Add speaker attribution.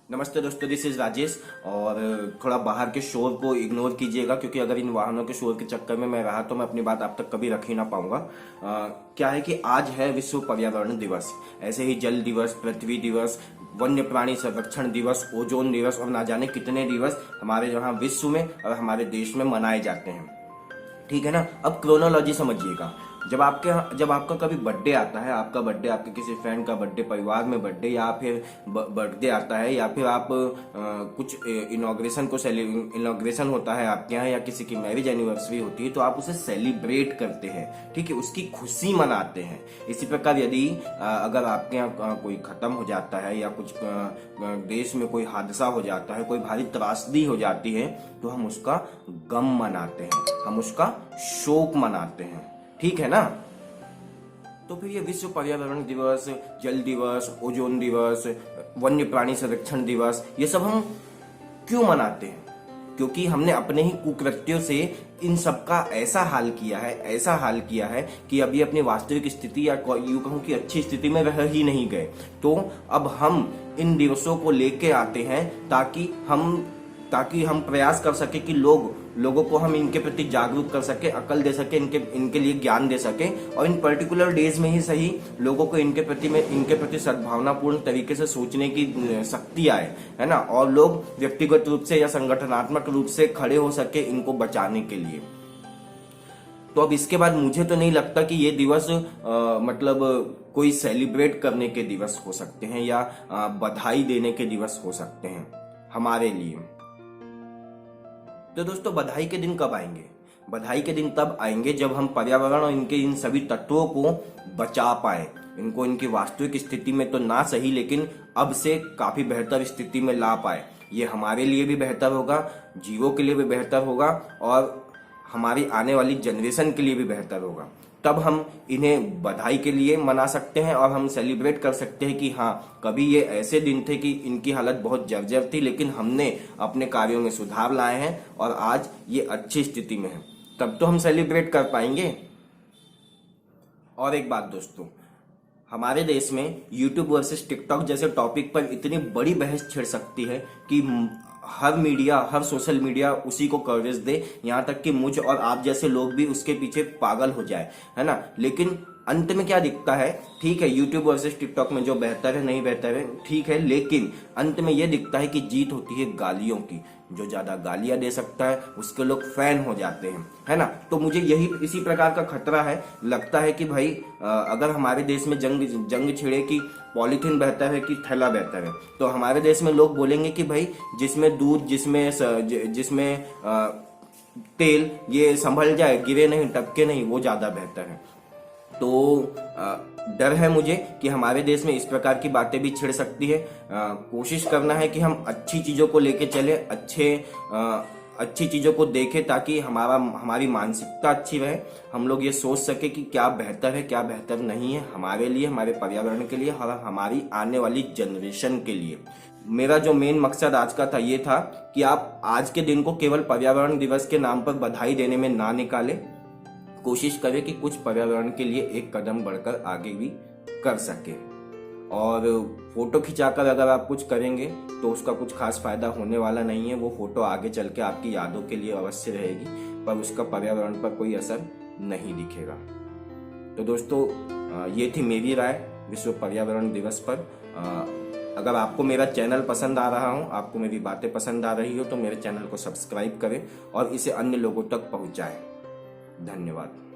Speaker 1: नमस्ते दोस्तों, this is Rajesh. और थोड़ा बाहर के शोर को इग्नोर कीजिएगा, क्योंकि अगर इन वाहनों के शोर के चक्कर में मैं रहा तो मैं अपनी बात आप तक कभी रख ही ना पाऊंगा। क्या है कि आज है विश्व पर्यावरण दिवस। ऐसे ही जल दिवस, पृथ्वी दिवस, वन्य प्राणी संरक्षण दिवस, ओजोन दिवस और ना जाने कितने दिवस हमारे यहाँ विश्व में और हमारे देश में मनाए जाते हैं। ठीक है ना। अब क्रोनोलॉजी समझिएगा। जब आपका कभी बर्थडे आता है, आपका बर्थडे, आपके किसी फ्रेंड का बर्थडे, परिवार में बर्थडे या फिर बर्थडे आता है, या फिर आप कुछ इनॉग्रेशन होता है आपके यहाँ, या किसी की मैरिज एनिवर्सरी होती है, तो आप उसे सेलिब्रेट करते हैं। ठीक है, उसकी खुशी मनाते हैं। इसी प्रकार यदि अगर आपके यहाँ कोई खत्म हो जाता है या कुछ देश में कोई हादसा हो जाता है, कोई भारी त्रासदी हो जाती है, तो हम उसका गम मनाते हैं, हम उसका शोक मनाते हैं। ठीक है ना। तो फिर ये विश्व पर्यावरण दिवस, जल दिवस, ओजोन दिवस, वन्य प्राणी संरक्षण दिवस, ये सब हम क्यों मनाते हैं? क्योंकि हमने अपने ही कुकृत्यों से इन सब का ऐसा हाल किया है कि अभी अपनी वास्तविक स्थिति या यूं कहूं कि अच्छी स्थिति में रह ही नहीं गए। तो अब हम इन दिवसों को लेके आते हैं ताकि हम प्रयास कर सके कि लोगों को हम इनके प्रति जागरूक कर सके, अकल दे सके, इनके लिए ज्ञान दे सके, और इन पर्टिकुलर डेज में ही सही लोगों को इनके प्रति सद्भावनापूर्ण तरीके से सोचने की शक्ति आए, है ना, और लोग व्यक्तिगत रूप से या संगठनात्मक रूप से खड़े हो सके इनको बचाने के लिए। तो अब इसके बाद मुझे तो नहीं लगता कि ये दिवस मतलब कोई सेलिब्रेट करने के दिवस हो सकते हैं या बधाई देने के दिवस हो सकते हैं हमारे लिए। तो दोस्तों, बधाई के दिन कब आएंगे? बधाई के दिन तब आएंगे जब हम पर्यावरण और इनके इन सभी तत्वों को बचा पाए, इनको इनकी वास्तविक स्थिति में तो ना सही लेकिन अब से काफी बेहतर स्थिति में ला पाए। ये हमारे लिए भी बेहतर होगा, जीवों के लिए भी बेहतर होगा, और हमारी आने वाली जनरेशन के लिए भी बेहतर होगा। तब हम इन्हें बधाई के लिए मना सकते हैं और हम सेलिब्रेट कर सकते हैं कि हाँ, कभी ये ऐसे दिन थे कि इनकी हालत बहुत जर्जर थी, लेकिन हमने अपने कार्यों में सुधार लाए हैं और आज ये अच्छी स्थिति में है। तब तो हम सेलिब्रेट कर पाएंगे। और एक बात दोस्तों, हमारे देश में यूट्यूब वर्सेस टिकटॉक जैसे टॉपिक पर इतनी बड़ी बहस छिड़ सकती है कि हर मीडिया, हर सोशल मीडिया उसी को कवरेज दे, यहाँ तक कि मुझ और आप जैसे लोग भी उसके पीछे पागल हो जाए, है ना। लेकिन अंत में क्या दिखता है? ठीक है, यूट्यूब वर्सेस टिकटॉक में जो बेहतर है नहीं बेहतर है, ठीक है, लेकिन अंत में यह दिखता है कि जीत होती है गालियों की। जो ज्यादा गालियां दे सकता है उसके लोग फैन हो जाते हैं, है ना। तो मुझे इसी प्रकार का खतरा है। लगता है कि भाई अगर हमारे देश में जंग छिड़े कि पॉलीथीन बेहतर है कि थैला बेहतर है, तो हमारे देश में लोग बोलेंगे कि भाई जिसमें दूध, जिसमें तेल ये संभल जाए, गिरे नहीं, टपके नहीं, वो ज्यादा बेहतर है। तो डर है मुझे कि हमारे देश में इस प्रकार की बातें भी छिड़ सकती है। कोशिश करना है कि हम अच्छी चीजों को लेके चले, अच्छी चीजों को देखें, ताकि हमारी मानसिकता अच्छी रहे। हम लोग ये सोच सके कि क्या बेहतर है, क्या बेहतर नहीं है हमारे लिए, हमारे पर्यावरण के लिए और हमारी आने वाली जनरेशन के लिए। मेरा जो मेन मकसद आज का था ये था कि आप आज के दिन को केवल पर्यावरण दिवस के नाम पर बधाई देने में ना निकालें। कोशिश करें कि कुछ पर्यावरण के लिए एक कदम बढ़कर आगे भी कर सके। और फोटो खिंचाकर अगर आप कुछ करेंगे तो उसका कुछ खास फायदा होने वाला नहीं है। वो फोटो आगे चल के आपकी यादों के लिए अवश्य रहेगी, पर उसका पर्यावरण पर कोई असर नहीं दिखेगा। तो दोस्तों, ये थी मेरी राय विश्व पर्यावरण दिवस पर। अगर आपको मेरा चैनल पसंद आ रहा हो, आपको मेरी बातें पसंद आ रही हो, तो मेरे चैनल को सब्सक्राइब करें और इसे अन्य लोगों तक पहुंचाएं। धन्यवाद।